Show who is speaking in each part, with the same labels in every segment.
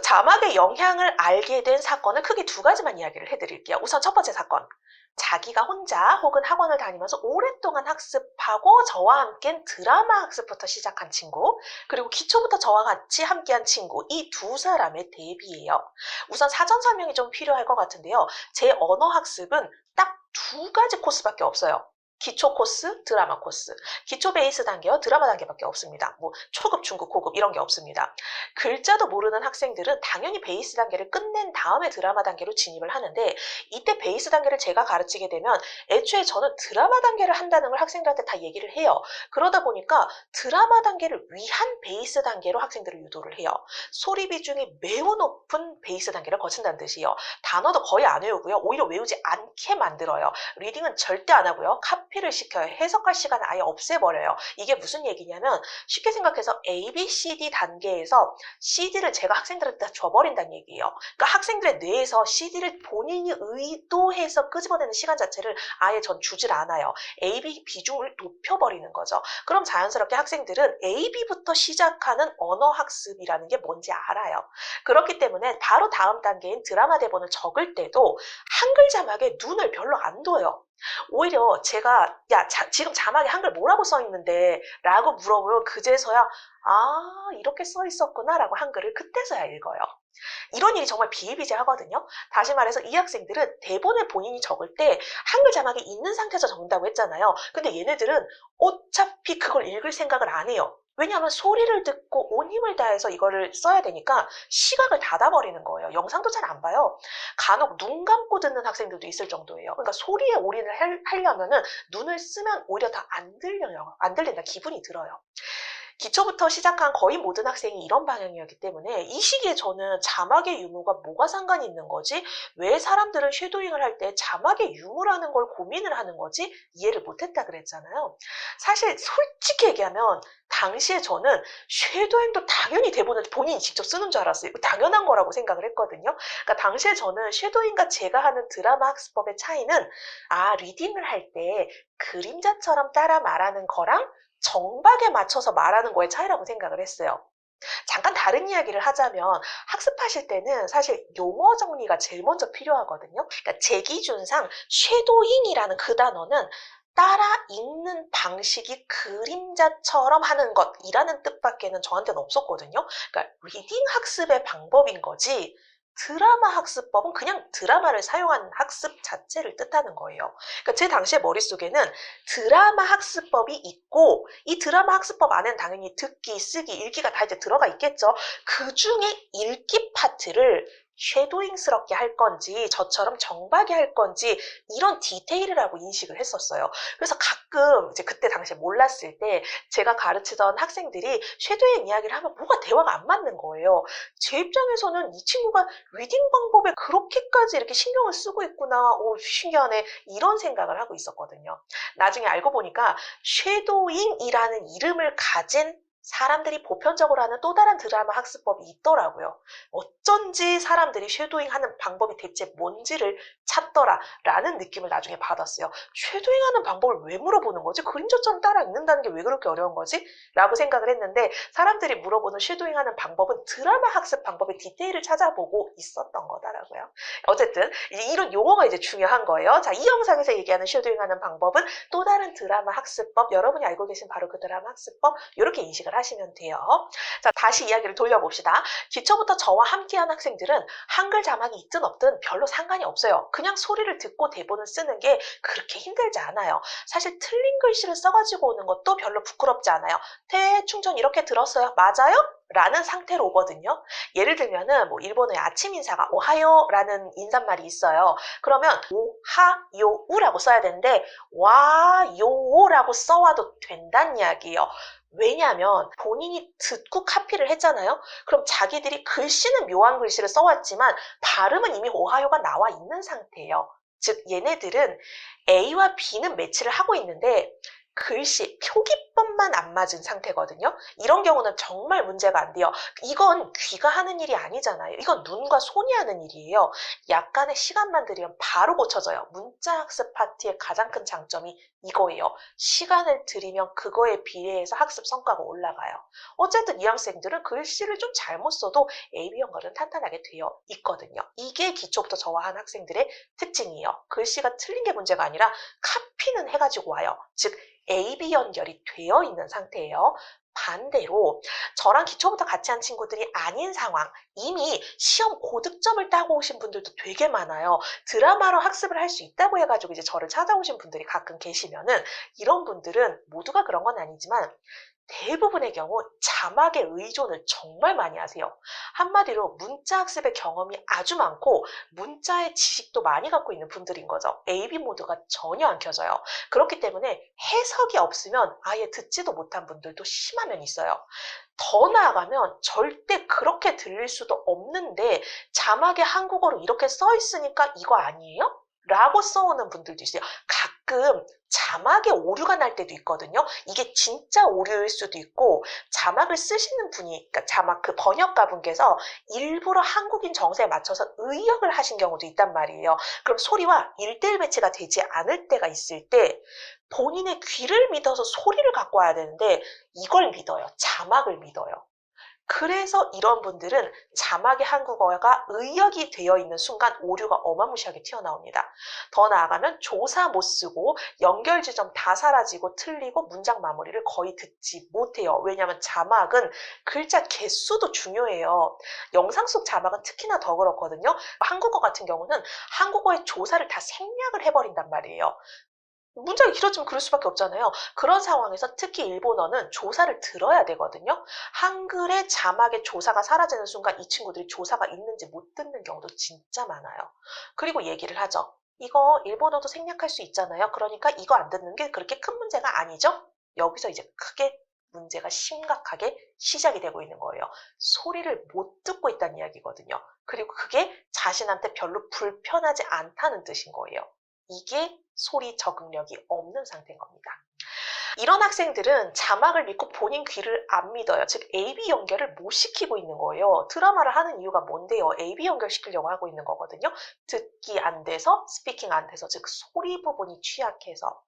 Speaker 1: 자막의 영향을 알게 된 사건을 크게 두 가지만 이야기를 해드릴게요. 우선 첫 번째 사건. 자기가 혼자 혹은 학원을 다니면서 오랫동안 학습하고 저와 함께 드라마 학습부터 시작한 친구, 그리고 기초부터 저와 같이 함께한 친구, 이 두 사람의 대비예요. 우선 사전 설명이 좀 필요할 것 같은데요. 제 언어 학습은 딱 두 가지 코스밖에 없어요. 기초 코스, 드라마 코스. 기초 베이스 단계와 드라마 단계밖에 없습니다. 뭐 초급, 중급, 고급 이런 게 없습니다. 글자도 모르는 학생들은 당연히 베이스 단계를 끝낸 다음에 드라마 단계로 진입을 하는데, 이때 베이스 단계를 제가 가르치게 되면 애초에 저는 드라마 단계를 한다는 걸 학생들한테 다 얘기를 해요. 그러다 보니까 드라마 단계를 위한 베이스 단계로 학생들을 유도를 해요. 소리 비중이 매우 높은 베이스 단계를 거친다는 뜻이에요. 단어도 거의 안 외우고요. 오히려 외우지 않게 만들어요. 리딩은 절대 안 하고요. 카피를 시켜요. 해석할 시간을 아예 없애버려요. 이게 무슨 얘기냐면, 쉽게 생각해서 A, B, C, D 단계에서 CD를 제가 학생들한테 다 줘버린다는 얘기예요. 그러니까 학생들의 뇌에서 CD를 본인이 의도해서 끄집어내는 시간 자체를 아예 전 주질 않아요. A, B 비중을 높여버리는 거죠. 그럼 자연스럽게 학생들은 A, B부터 시작하는 언어 학습이라는 게 뭔지 알아요. 그렇기 때문에 바로 다음 단계인 드라마 대본을 적을 때도 한글 자막에 눈을 별로 안 둬요. 오히려 제가 지금 자막에 한글 뭐라고 써 있는데 라고 물어보면 그제서야 이렇게 써 있었구나 라고 한글을 그때서야 읽어요. 이런 일이 정말 비일비재하거든요. 다시 말해서 이 학생들은 대본을 본인이 적을 때 한글 자막이 있는 상태에서 적는다고 했잖아요. 근데 얘네들은 어차피 그걸 읽을 생각을 안 해요. 왜냐하면 소리를 듣고 온 힘을 다해서 이거를 써야 되니까 시각을 닫아버리는 거예요. 영상도 잘 안 봐요. 간혹 눈 감고 듣는 학생들도 있을 정도예요. 그러니까 소리에 올인을 하려면은 눈을 쓰면 오히려 더 안 들려요. 안 들린다 기분이 들어요. 기초부터 시작한 거의 모든 학생이 이런 방향이었기 때문에 이 시기에 저는 자막의 유무가 뭐가 상관이 있는 거지? 왜 사람들은 쉐도잉을 할 때 자막의 유무라는 걸 고민을 하는 거지? 이해를 못했다 그랬잖아요. 사실 솔직히 얘기하면 당시에 저는 쉐도잉도 당연히 대본을 본인이 직접 쓰는 줄 알았어요. 당연한 거라고 생각을 했거든요. 그러니까 당시에 저는 쉐도잉과 제가 하는 드라마 학습법의 차이는 리딩을 할 때 그림자처럼 따라 말하는 거랑 정박에 맞춰서 말하는 거에 차이라고 생각을 했어요. 잠깐 다른 이야기를 하자면 학습하실 때는 사실 용어 정리가 제일 먼저 필요하거든요. 그러니까 제 기준상 쉐도잉이라는 그 단어는 따라 읽는 방식이 그림자처럼 하는 것이라는 뜻밖에는 저한테는 없었거든요. 그러니까 리딩 학습의 방법인 거지 드라마 학습법은 그냥 드라마를 사용한 학습 자체를 뜻하는 거예요. 그러니까 제 당시에 머릿속에는 드라마 학습법이 있고 이 드라마 학습법 안에는 당연히 듣기, 쓰기, 읽기가 다 이제 들어가 있겠죠. 그 중에 읽기 파트를 쉐도잉스럽게 할 건지 저처럼 정박이 할 건지 이런 디테일이라고 인식을 했었어요. 그래서 가끔 이제 그때 당시에 몰랐을 때 제가 가르치던 학생들이 쉐도잉 이야기를 하면 뭐가 대화가 안 맞는 거예요. 제 입장에서는 이 친구가 리딩 방법에 그렇게까지 이렇게 신경을 쓰고 있구나. 신기하네. 이런 생각을 하고 있었거든요. 나중에 알고 보니까 쉐도잉이라는 이름을 가진 사람들이 보편적으로 하는 또 다른 드라마 학습법이 있더라고요. 어쩐지 사람들이 쉐도잉 하는 방법이 대체 뭔지를 찾더라라는 느낌을 나중에 받았어요. 쉐도잉 하는 방법을 왜 물어보는 거지? 그림자처럼 따라 읽는다는 게 왜 그렇게 어려운 거지? 라고 생각을 했는데 사람들이 물어보는 쉐도잉 하는 방법은 드라마 학습 방법의 디테일을 찾아보고 있었던 거더라고요. 어쨌든 이런 용어가 이제 중요한 거예요. 자, 이 영상에서 얘기하는 쉐도잉 하는 방법은 또 다른 드라마 학습법, 여러분이 알고 계신 바로 그 드라마 학습법 이렇게 인식을 하시면 돼요. 자, 다시 이야기를 돌려봅시다. 기초부터 저와 함께한 학생들은 한글 자막이 있든 없든 별로 상관이 없어요. 그냥 소리를 듣고 대본을 쓰는 게 그렇게 힘들지 않아요. 사실 틀린 글씨를 써가지고 오는 것도 별로 부끄럽지 않아요. 대충 전 이렇게 들었어요. 맞아요? 라는 상태로 오거든요. 예를 들면은 일본어의 아침 인사가 오하요라는 인사말이 있어요. 그러면 오하요우라고 써야 되는데 와요라고 써와도 된다는 이야기예요. 왜냐하면 본인이 듣고 카피를 했잖아요. 그럼 자기들이 글씨는 묘한 글씨를 써왔지만 발음은 이미 오하요가 나와 있는 상태예요. 즉 얘네들은 A와 B는 매치를 하고 있는데 글씨, 표기법만 안 맞은 상태거든요. 이런 경우는 정말 문제가 안 돼요. 이건 귀가 하는 일이 아니잖아요. 이건 눈과 손이 하는 일이에요. 약간의 시간만 들이면 바로 고쳐져요. 문자 학습 파트의 가장 큰 장점이 이거예요. 시간을 들이면 그거에 비례해서 학습 성과가 올라가요. 어쨌든 이 학생들은 글씨를 좀 잘못 써도 AB 연결은 탄탄하게 되어 있거든요. 이게 기초부터 저하한 학생들의 특징이에요. 글씨가 틀린 게 문제가 아니라 카피는 해가지고 와요. 즉 AB 연결이 되어 있는 상태예요. 반대로 저랑 기초부터 같이 한 친구들이 아닌 상황, 이미 시험 고득점을 따고 오신 분들도 되게 많아요. 드라마로 학습을 할 수 있다고 해가지고 이제 저를 찾아오신 분들이 가끔 계시면은 이런 분들은 모두가 그런 건 아니지만 대부분의 경우 자막의 의존을 정말 많이 하세요. 한마디로 문자 학습의 경험이 아주 많고 문자의 지식도 많이 갖고 있는 분들인 거죠. AB 모드가 전혀 안 켜져요. 그렇기 때문에 해석이 없으면 아예 듣지도 못한 분들도 심하면 있어요. 더 나아가면 절대 그렇게 들릴 수도 없는데 자막에 한국어로 이렇게 써 있으니까 이거 아니에요? 라고 써오는 분들도 있어요. 가끔 자막에 오류가 날 때도 있거든요. 이게 진짜 오류일 수도 있고 자막을 쓰시는 분이, 그러니까 자막 그 번역가분께서 일부러 한국인 정서에 맞춰서 의역을 하신 경우도 있단 말이에요. 그럼 소리와 1:1 배치가 되지 않을 때가 있을 때 본인의 귀를 믿어서 소리를 갖고 와야 되는데 이걸 믿어요. 자막을 믿어요. 그래서 이런 분들은 자막의 한국어가 의역이 되어 있는 순간 오류가 어마무시하게 튀어나옵니다. 더 나아가면 조사 못 쓰고 연결 지점 다 사라지고 틀리고 문장 마무리를 거의 듣지 못해요. 왜냐하면 자막은 글자 개수도 중요해요. 영상 속 자막은 특히나 더 그렇거든요. 한국어 같은 경우는 한국어의 조사를 다 생략을 해버린단 말이에요. 문장이 길어지면 그럴 수밖에 없잖아요. 그런 상황에서 특히 일본어는 조사를 들어야 되거든요. 한글의 자막의 조사가 사라지는 순간 이 친구들이 조사가 있는지 못 듣는 경우도 진짜 많아요. 그리고 얘기를 하죠. 이거 일본어도 생략할 수 있잖아요. 그러니까 이거 안 듣는 게 그렇게 큰 문제가 아니죠? 여기서 이제 크게 문제가 심각하게 시작이 되고 있는 거예요. 소리를 못 듣고 있다는 이야기거든요. 그리고 그게 자신한테 별로 불편하지 않다는 뜻인 거예요. 이게 소리 적응력이 없는 상태인 겁니다. 이런 학생들은 자막을 믿고 본인 귀를 안 믿어요. 즉 AB 연결을 못 시키고 있는 거예요. 드라마를 하는 이유가 뭔데요? AB 연결 시키려고 하고 있는 거거든요. 듣기 안 돼서, 스피킹 안 돼서, 즉 소리 부분이 취약해서.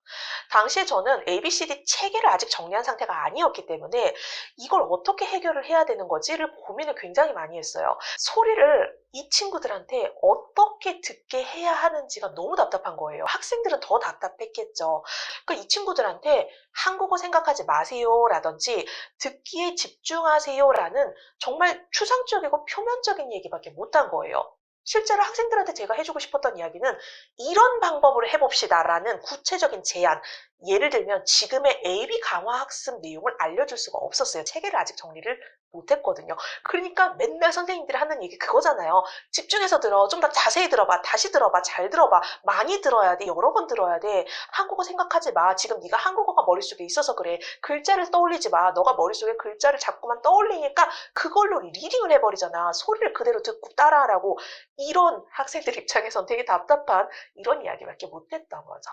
Speaker 1: 당시에 저는 ABCD 체계를 아직 정리한 상태가 아니었기 때문에 이걸 어떻게 해결을 해야 되는 거지를 고민을 굉장히 많이 했어요. 소리를 이 친구들한테 어떻게 듣게 해야 하는지가 너무 답답한 거예요. 학생들은 더 답답했겠죠. 그러니까 이 친구들한테 한국어 생각하지 마세요 라든지 듣기에 집중하세요 라는 정말 추상적이고 표면적인 얘기밖에 못한 거예요. 실제로 학생들한테 제가 해주고 싶었던 이야기는 이런 방법으로 해봅시다 라는 구체적인 제안, 예를 들면 지금의 AB 강화 학습 내용을 알려줄 수가 없었어요. 체계를 아직 정리를 못했거든요. 그러니까 맨날 선생님들이 하는 얘기 그거잖아요. 집중해서 들어, 좀 더 자세히 들어봐, 다시 들어봐, 잘 들어봐, 많이 들어야 돼, 여러 번 들어야 돼. 한국어 생각하지 마. 지금 네가 한국어가 머릿속에 있어서 그래. 글자를 떠올리지 마. 너가 머릿속에 글자를 자꾸만 떠올리니까 그걸로 리딩을 해버리잖아. 소리를 그대로 듣고 따라하라고. 이런 학생들 입장에선 되게 답답한 이런 이야기밖에 못했던 거죠.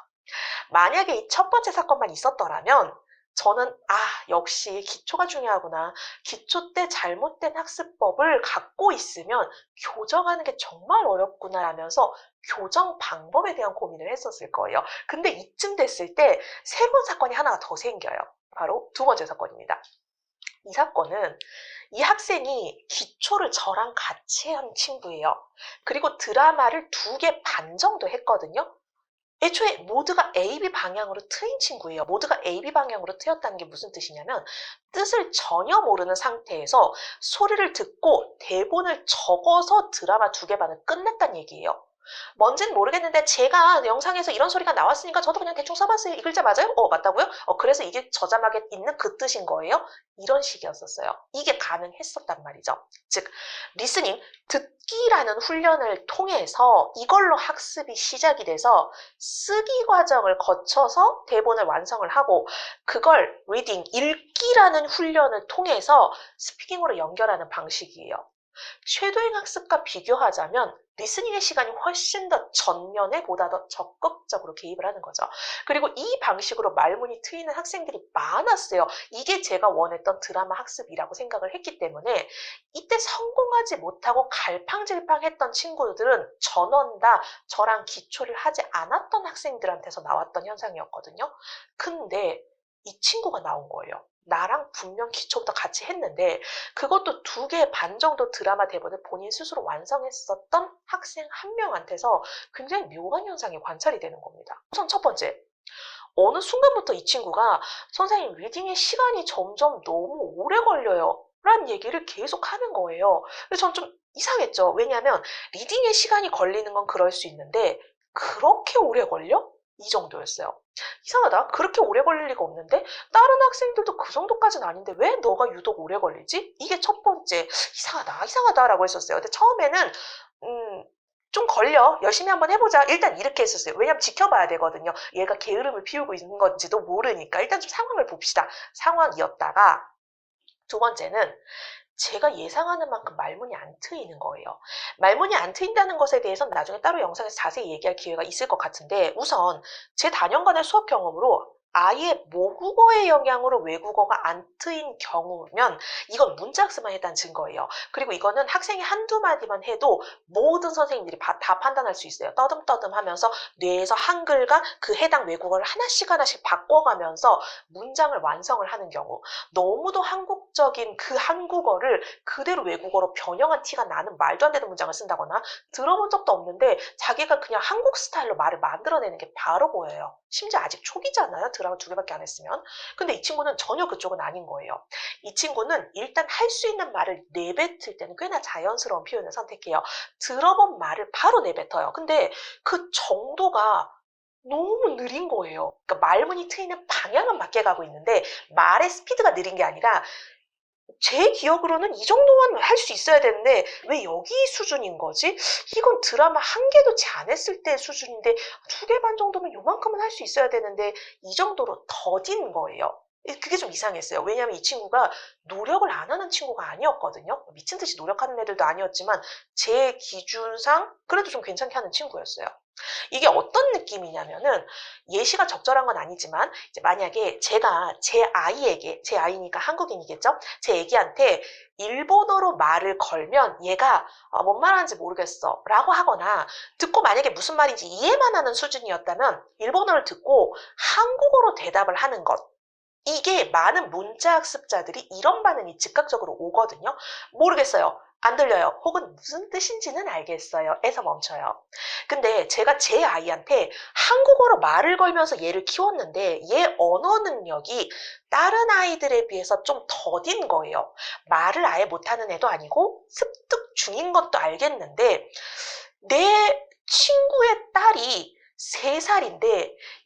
Speaker 1: 만약에 이 첫 번째 사건만 있었더라면 저는 역시 기초가 중요하구나. 기초 때 잘못된 학습법을 갖고 있으면 교정하는 게 정말 어렵구나 하면서 교정 방법에 대한 고민을 했었을 거예요. 근데 이쯤 됐을 때 새로운 사건이 하나가 더 생겨요. 바로 두 번째 사건입니다. 이 사건은 이 학생이 기초를 저랑 같이 한 친구예요. 그리고 드라마를 2개 반 정도 했거든요. 애초에 모두가 AB 방향으로 트인 친구예요. 모두가 AB 방향으로 트였다는 게 무슨 뜻이냐면 뜻을 전혀 모르는 상태에서 소리를 듣고 대본을 적어서 드라마 2개 반을 끝냈다는 얘기예요. 뭔지는 모르겠는데 제가 영상에서 이런 소리가 나왔으니까 저도 그냥 대충 써봤어요. 이 글자 맞아요? 맞다고요? 그래서 이게 저 자막에 있는 그 뜻인 거예요? 이런 식이었었어요. 이게 가능했었단 말이죠. 즉 리스닝, 듣기라는 훈련을 통해서 이걸로 학습이 시작이 돼서 쓰기 과정을 거쳐서 대본을 완성을 하고 그걸 리딩, 읽기라는 훈련을 통해서 스피킹으로 연결하는 방식이에요. 쉐도잉 학습과 비교하자면 리스닝의 시간이 훨씬 더 전면에 보다 더 적극적으로 개입을 하는 거죠. 그리고 이 방식으로 말문이 트이는 학생들이 많았어요. 이게 제가 원했던 드라마 학습이라고 생각을 했기 때문에 이때 성공하지 못하고 갈팡질팡했던 친구들은 전원 다 저랑 기초를 하지 않았던 학생들한테서 나왔던 현상이었거든요. 근데 이 친구가 나온 거예요. 나랑 분명 기초부터 같이 했는데 그것도 2개 반 정도 드라마 대본을 본인 스스로 완성했었던 학생 한 명한테서 굉장히 묘한 현상이 관찰이 되는 겁니다. 우선 첫 번째, 어느 순간부터 이 친구가 선생님 리딩의 시간이 점점 너무 오래 걸려요 라는 얘기를 계속 하는 거예요. 그래서 전 좀 이상했죠. 왜냐하면 리딩의 시간이 걸리는 건 그럴 수 있는데 그렇게 오래 걸려? 이 정도였어요. 이상하다. 그렇게 오래 걸릴 리가 없는데 다른 학생들도 그 정도까지는 아닌데 왜 너가 유독 오래 걸리지? 이게 첫 번째 이상하다라고 했었어요. 근데 처음에는 좀 걸려. 열심히 한번 해보자. 일단 이렇게 했었어요. 왜냐면 지켜봐야 되거든요. 얘가 게으름을 피우고 있는 건지도 모르니까 일단 좀 상황을 봅시다. 상황이었다가 두 번째는 제가 예상하는 만큼 말문이 안 트이는 거예요. 말문이 안 트인다는 것에 대해서는 나중에 따로 영상에서 자세히 얘기할 기회가 있을 것 같은데 우선 제 다년간의 수업 경험으로 아예 모국어의 영향으로 외국어가 안 트인 경우면 이건 문자학습만 해당 증거예요. 그리고 이거는 학생이 한두 마디만 해도 모든 선생님들이 다 판단할 수 있어요. 떠듬떠듬 하면서 뇌에서 한글과 그 해당 외국어를 하나씩 바꿔가면서 문장을 완성을 하는 경우 너무도 한국적인 그 한국어를 그대로 외국어로 변형한 티가 나는 말도 안 되는 문장을 쓴다거나 들어본 적도 없는데 자기가 그냥 한국 스타일로 말을 만들어내는 게 바로 보여요. 심지어 아직 초기잖아요. 드라마 2개밖에 안 했으면. 근데 이 친구는 전혀 그쪽은 아닌 거예요. 이 친구는 일단 할 수 있는 말을 내뱉을 때는 꽤나 자연스러운 표현을 선택해요. 들어본 말을 바로 내뱉어요. 근데 그 정도가 너무 느린 거예요. 그러니까 말문이 트이는 방향은 맞게 가고 있는데 말의 스피드가 느린 게 아니라 제 기억으로는 이 정도만 할 수 있어야 되는데 왜 여기 수준인 거지? 이건 드라마 1개도 채 안 했을 때 수준인데 2개 반 정도면 요만큼은 할 수 있어야 되는데 이 정도로 더딘 거예요. 그게 좀 이상했어요. 왜냐하면 이 친구가 노력을 안 하는 친구가 아니었거든요. 미친 듯이 노력하는 애들도 아니었지만 제 기준상 그래도 좀 괜찮게 하는 친구였어요. 이게 어떤 느낌이냐면은 예시가 적절한 건 아니지만 이제 만약에 제가 제 아이에게 제 아이니까 한국인이겠죠? 제 애기한테 일본어로 말을 걸면 얘가 뭔 말하는지 모르겠어 라고 하거나 듣고 만약에 무슨 말인지 이해만 하는 수준이었다면 일본어를 듣고 한국어로 대답을 하는 것 이게 많은 문자 학습자들이 이런 반응이 즉각적으로 오거든요. 모르겠어요. 안 들려요. 혹은 무슨 뜻인지는 알겠어요. 에서 멈춰요. 근데 제가 제 아이한테 한국어로 말을 걸면서 얘를 키웠는데 얘 언어 능력이 다른 아이들에 비해서 좀 더딘 거예요. 말을 아예 못하는 애도 아니고 습득 중인 것도 알겠는데 내 친구의 딸이 3살인데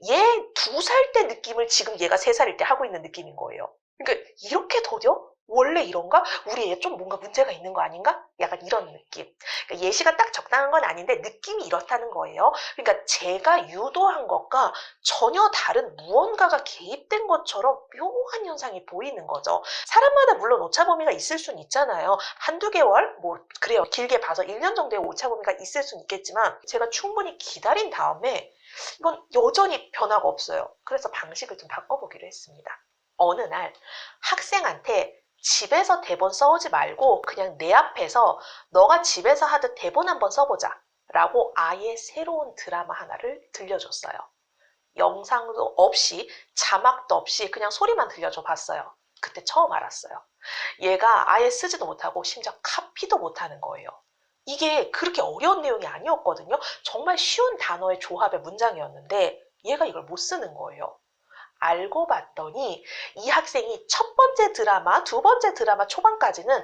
Speaker 1: 얘 2살 때 느낌을 지금 얘가 3살일 때 하고 있는 느낌인 거예요. 그러니까 이렇게 더뎌? 원래 이런가? 우리 애 좀 뭔가 문제가 있는 거 아닌가? 약간 이런 느낌. 그러니까 예시가 딱 적당한 건 아닌데 느낌이 이렇다는 거예요. 그러니까 제가 유도한 것과 전혀 다른 무언가가 개입된 것처럼 묘한 현상이 보이는 거죠. 사람마다 물론 오차 범위가 있을 수는 있잖아요. 1~2개월? 뭐 그래요. 길게 봐서 1년 정도의 오차 범위가 있을 수는 있겠지만 제가 충분히 기다린 다음에 이건 여전히 변화가 없어요. 그래서 방식을 좀 바꿔보기로 했습니다. 어느 날 학생한테 집에서 대본 써오지 말고 그냥 내 앞에서 너가 집에서 하듯 대본 한번 써보자 라고 아예 새로운 드라마 하나를 들려줬어요. 영상도 없이 자막도 없이 그냥 소리만 들려줘 봤어요. 그때 처음 알았어요. 얘가 아예 쓰지도 못하고 심지어 카피도 못하는 거예요. 이게 그렇게 어려운 내용이 아니었거든요. 정말 쉬운 단어의 조합의 문장이었는데 얘가 이걸 못 쓰는 거예요. 알고 봤더니 이 학생이 첫 번째 드라마, 두 번째 드라마 초반까지는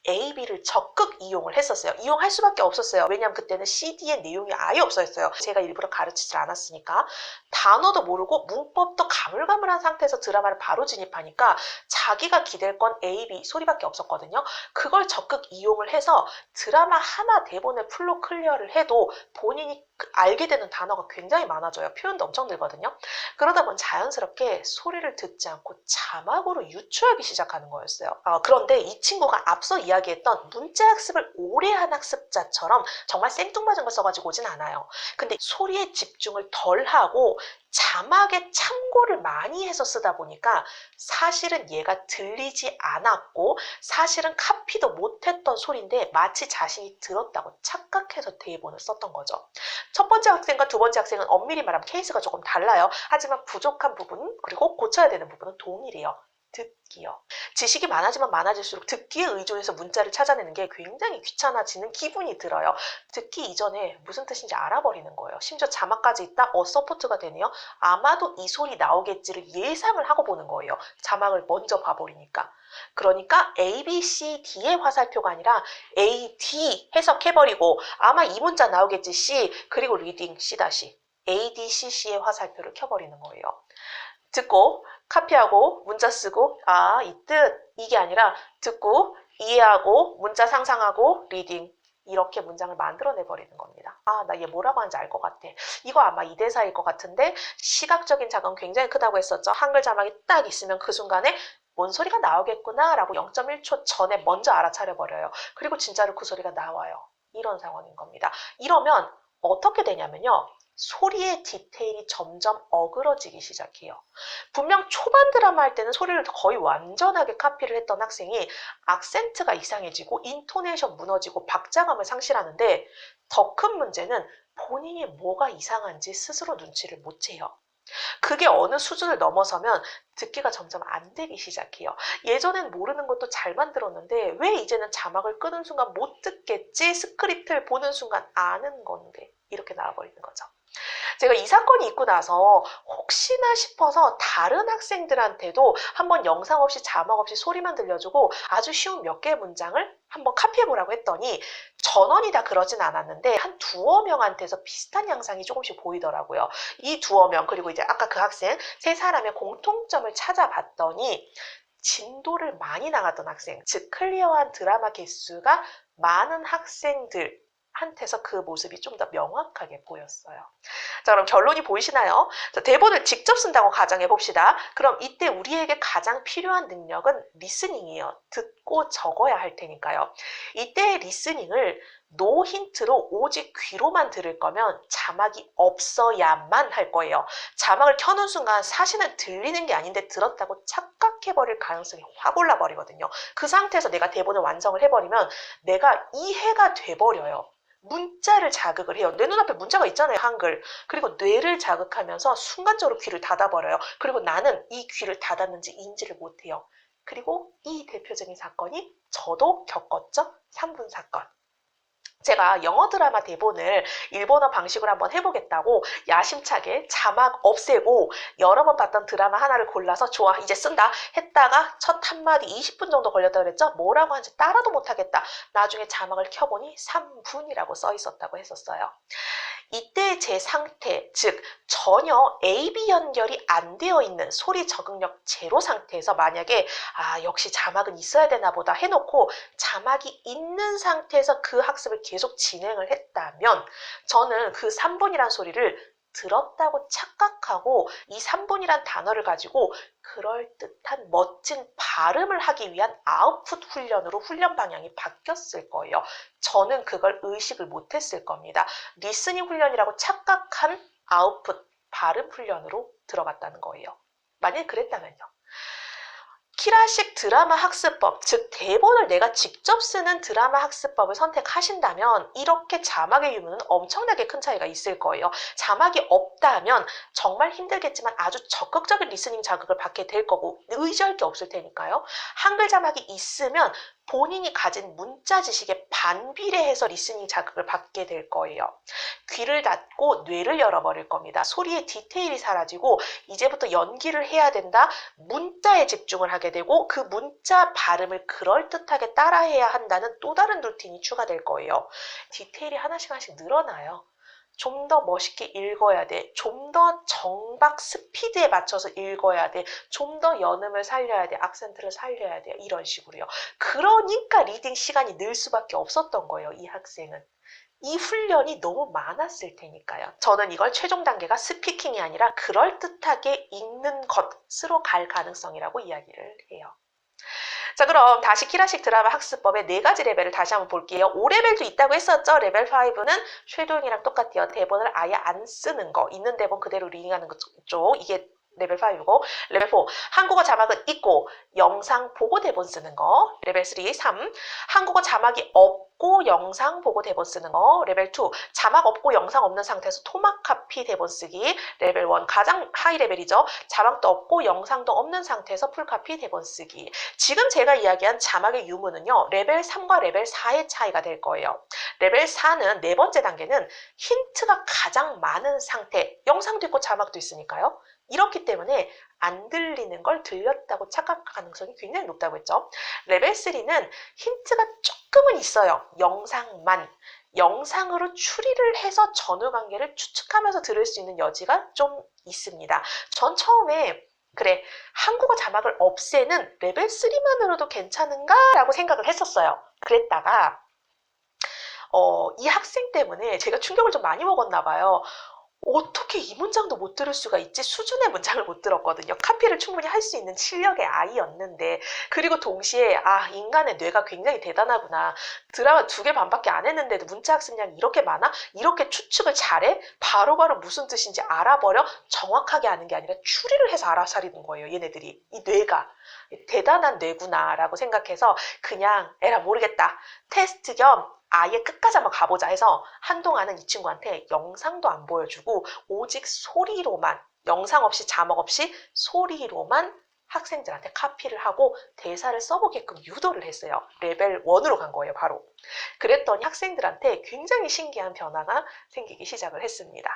Speaker 1: A, B를 적극 이용을 했었어요. 이용할 수밖에 없었어요. 왜냐하면 그때는 CD의 내용이 아예 없었어요. 제가 일부러 가르치지 않았으니까. 단어도 모르고 문법도 가물가물한 상태에서 드라마를 바로 진입하니까 자기가 기댈 건 A, B 소리밖에 없었거든요. 그걸 적극 이용을 해서 드라마 하나 대본을 풀로 클리어를 해도 본인이 알게 되는 단어가 굉장히 많아져요. 표현도 엄청 늘거든요. 그러다 보면 자연스럽게 소리를 듣지 않고 자막으로 유추하기 시작하는 거였어요. 그런데 이 친구가 앞서 이야기했던 문자 학습을 오래 한 학습자처럼 정말 생뚱맞은 걸 써가지고 오진 않아요. 근데 소리에 집중을 덜 하고 자막에 참고를 많이 해서 쓰다 보니까 사실은 얘가 들리지 않았고 사실은 카피도 못했던 소리인데 마치 자신이 들었다고 착각해서 대본을 썼던 거죠. 첫 번째 학생과 두 번째 학생은 엄밀히 말하면 케이스가 조금 달라요. 하지만 부족한 부분 그리고 고쳐야 되는 부분은 동일해요. 듣기요. 지식이 많아지면 많아질수록 듣기에 의존해서 문자를 찾아내는 게 굉장히 귀찮아지는 기분이 들어요. 듣기 이전에 무슨 뜻인지 알아버리는 거예요. 심지어 자막까지 있다? 서포트가 되네요. 아마도 이 소리 나오겠지를 예상을 하고 보는 거예요. 자막을 먼저 봐버리니까. 그러니까 A, B, C, D의 화살표가 아니라 A, D 해석해버리고 아마 이 문자 나오겠지 C 그리고 리딩 C 다시 A, D, C, C의 화살표를 켜버리는 거예요. 듣고 카피하고 문자 쓰고 이 뜻 이게 아니라 듣고 이해하고 문자 상상하고 리딩 이렇게 문장을 만들어내버리는 겁니다. 나 얘 뭐라고 하는지 알 것 같아. 이거 아마 이 대사일 것 같은데 시각적인 자극은 굉장히 크다고 했었죠. 한글 자막이 딱 있으면 그 순간에 뭔 소리가 나오겠구나 라고 0.1초 전에 먼저 알아차려버려요. 그리고 진짜로 그 소리가 나와요. 이런 상황인 겁니다. 이러면 어떻게 되냐면요. 소리의 디테일이 점점 어그러지기 시작해요. 분명 초반 드라마 할 때는 소리를 거의 완전하게 카피를 했던 학생이 악센트가 이상해지고 인토네이션 무너지고 박자감을 상실하는데 더 큰 문제는 본인이 뭐가 이상한지 스스로 눈치를 못 채요. 그게 어느 수준을 넘어서면 듣기가 점점 안 되기 시작해요. 예전엔 모르는 것도 잘 만들었는데 왜 이제는 자막을 끄는 순간 못 듣겠지? 스크립트를 보는 순간 아는 건데 이렇게 나와버리는 거죠. 제가 이 사건이 있고 나서 혹시나 싶어서 다른 학생들한테도 한번 영상 없이 자막 없이 소리만 들려주고 아주 쉬운 몇 개의 문장을 한번 카피해보라고 했더니 전원이 다 그러진 않았는데 한 두어 명한테서 비슷한 양상이 조금씩 보이더라고요. 이 두어 명 그리고 이제 아까 그 학생 세 사람의 공통점을 찾아봤더니 진도를 많이 나갔던 학생, 즉 클리어한 드라마 개수가 많은 학생들 한테서 그 모습이 좀 더 명확하게 보였어요. 자, 그럼 결론이 보이시나요? 자, 대본을 직접 쓴다고 가정해 봅시다. 그럼 이때 우리에게 가장 필요한 능력은 리스닝이에요. 듣고 적어야 할 테니까요. 이때의 리스닝을 노 힌트로 오직 귀로만 들을 거면 자막이 없어야만 할 거예요. 자막을 켜놓은 순간 사실은 들리는 게 아닌데 들었다고 착각해버릴 가능성이 확 올라버리거든요. 그 상태에서 내가 대본을 완성을 해버리면 내가 이해가 돼버려요. 문자를 자극을 해요. 내 눈앞에 문자가 있잖아요, 한글. 그리고 뇌를 자극하면서 순간적으로 귀를 닫아버려요. 그리고 나는 이 귀를 닫았는지 인지를 못해요. 그리고 이 대표적인 사건이 저도 겪었죠. 3분 사건. 제가 영어 드라마 대본을 일본어 방식으로 한번 해보겠다고 야심차게 자막 없애고 여러 번 봤던 드라마 하나를 골라서 좋아 이제 쓴다 했다가 첫 한마디 20분 정도 걸렸다고 그랬죠? 뭐라고 하는지 따라도 못하겠다. 나중에 자막을 켜보니 3분이라고 써 있었다고 했었어요. 이때 제 상태, 즉 전혀 A-B 연결이 안 되어 있는 소리 적응력 제로 상태에서 만약에 역시 자막은 있어야 되나 보다 해놓고 자막이 있는 상태에서 그 학습을 계속 진행을 했다면 저는 그 3분이란 소리를 들었다고 착각하고 이 3분이란 단어를 가지고 그럴듯한 멋진 발음을 하기 위한 아웃풋 훈련으로 훈련 방향이 바뀌었을 거예요. 저는 그걸 의식을 못했을 겁니다. 리스닝 훈련이라고 착각한 아웃풋 발음 훈련으로 들어갔다는 거예요. 만약에 그랬다면요. 키라식 드라마 학습법, 즉 대본을 내가 직접 쓰는 드라마 학습법을 선택하신다면 이렇게 자막의 유무는 엄청나게 큰 차이가 있을 거예요. 자막이 없다면 정말 힘들겠지만 아주 적극적인 리스닝 자극을 받게 될 거고 의지할 게 없을 테니까요. 한글 자막이 있으면 본인이 가진 문자 지식에 반비례해서 리스닝 자극을 받게 될 거예요. 귀를 닫고 뇌를 열어버릴 겁니다. 소리의 디테일이 사라지고 이제부터 연기를 해야 된다. 문자에 집중을 하게 되고 그 문자 발음을 그럴듯하게 따라해야 한다는 또 다른 루틴이 추가될 거예요. 디테일이 하나씩 늘어나요. 좀 더 멋있게 읽어야 돼. 좀 더 정박 스피드에 맞춰서 읽어야 돼. 좀 더 연음을 살려야 돼. 악센트를 살려야 돼. 이런 식으로요. 그러니까 리딩 시간이 늘 수밖에 없었던 거예요. 이 학생은. 이 훈련이 너무 많았을 테니까요. 저는 이걸 최종 단계가 스피킹이 아니라 그럴듯하게 읽는 것으로 갈 가능성이라고 이야기를 해요. 자, 그럼 다시 키라식 드라마 학습법의 4가지 레벨을 다시 한번 볼게요. 5레벨도 있다고 했었죠. 레벨 5는 쉐도잉이랑 똑같아요. 대본을 아예 안 쓰는 거. 있는 대본 그대로 리딩하는 쪽. 이게 레벨 5고, 레벨 4, 한국어 자막은 있고 영상 보고 대본 쓰는 거. 레벨 3, 한국어 자막이 없고 영상 보고 대본 쓰는 거. 레벨 2, 자막 없고 영상 없는 상태에서 토막 카피 대본 쓰기. 레벨 1, 가장 하이 레벨이죠. 자막도 없고 영상도 없는 상태에서 풀 카피 대본 쓰기. 지금 제가 이야기한 자막의 유무는요, 레벨 3과 레벨 4의 차이가 될 거예요. 레벨 4는 네 번째 단계는 힌트가 가장 많은 상태, 영상도 있고 자막도 있으니까요. 이렇기 때문에 안 들리는 걸 들렸다고 착각할 가능성이 굉장히 높다고 했죠. 레벨 3는 힌트가 조금은 있어요. 영상만. 영상으로 추리를 해서 전후 관계를 추측하면서 들을 수 있는 여지가 좀 있습니다. 전 처음에 그래, 한국어 자막을 없애는 레벨 3만으로도 괜찮은가? 라고 생각을 했었어요. 그랬다가 이 학생 때문에 제가 충격을 좀 많이 먹었나 봐요. 어떻게 이 문장도 못 들을 수가 있지? 수준의 문장을 못 들었거든요. 카피를 충분히 할 수 있는 실력의 아이였는데, 그리고 동시에 인간의 뇌가 굉장히 대단하구나. 드라마 2개 반밖에 안 했는데도 문자 학습량이 이렇게 많아? 이렇게 추측을 잘해? 바로바로 무슨 뜻인지 알아버려? 정확하게 아는 게 아니라 추리를 해서 알아차리는 거예요. 얘네들이. 이 뇌가. 대단한 뇌구나 라고 생각해서 그냥 에라 모르겠다. 테스트 겸 아예 끝까지 한번 가보자 해서 한동안은 이 친구한테 영상도 안 보여주고 오직 소리로만, 영상 없이 자막 없이 소리로만 학생들한테 카피를 하고 대사를 써보게끔 유도를 했어요. 레벨 1으로 간 거예요, 바로. 그랬더니 학생들한테 굉장히 신기한 변화가 생기기 시작을 했습니다.